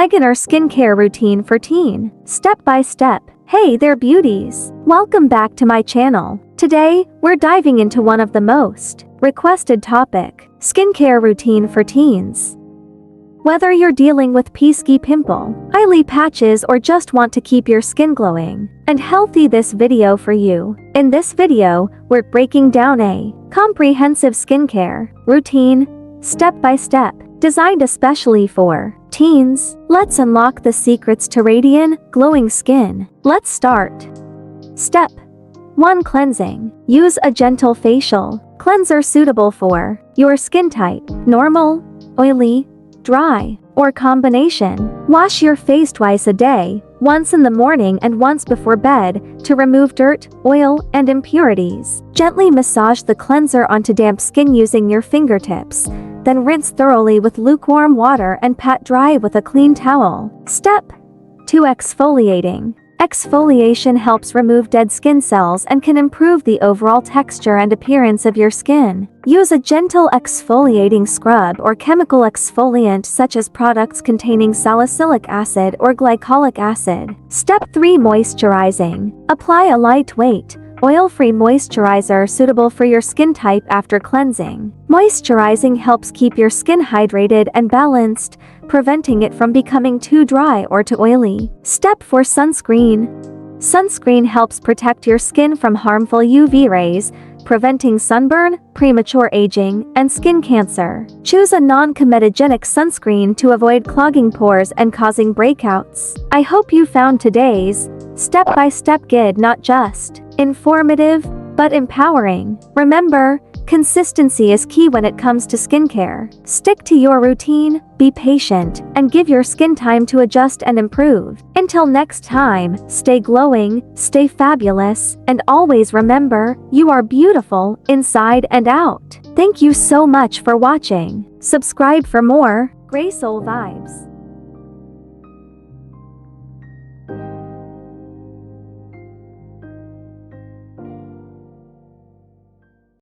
beginner skincare routine for teen, step by step. Hey there beauties! Welcome back to my channel. Today, we're diving into one of the most requested topic, skincare routine for teens. Whether you're dealing with pesky pimple, oily patches or just want to keep your skin glowing and healthy, this video for you. In this video, we're breaking down a comprehensive skincare routine, step by step, designed especially for teens. Let's unlock the secrets to radiant, glowing skin. Let's start. Step 1. Cleansing. Use a gentle facial cleanser suitable for your skin type, normal, oily, dry, or combination. Wash your face twice a day, once in the morning and once before bed, to remove dirt, oil, and impurities. Gently massage the cleanser onto damp skin using your fingertips. Then rinse thoroughly with lukewarm water and pat dry with a clean towel. Step 2. Exfoliating. Exfoliation helps remove dead skin cells and can improve the overall texture and appearance of your skin. Use a gentle exfoliating scrub or chemical exfoliant such as products containing salicylic acid or glycolic acid. Step 3. Moisturizing. Apply a lightweight, oil-free moisturizer suitable for your skin type after cleansing. Moisturizing helps keep your skin hydrated and balanced, preventing it from becoming too dry or too oily. Step 4. Sunscreen. Sunscreen helps protect your skin from harmful UV rays, preventing sunburn, premature aging, and skin cancer. Choose a non-comedogenic sunscreen to avoid clogging pores and causing breakouts. I hope you found today's step-by-step guide not just informative, but empowering. Remember, consistency is key when it comes to skincare. Stick to your routine, be patient, and give your skin time to adjust and improve. Until next time, stay glowing, stay fabulous, and always remember, you are beautiful, inside and out. Thank you so much for watching. Subscribe for more Grey Soul vibes.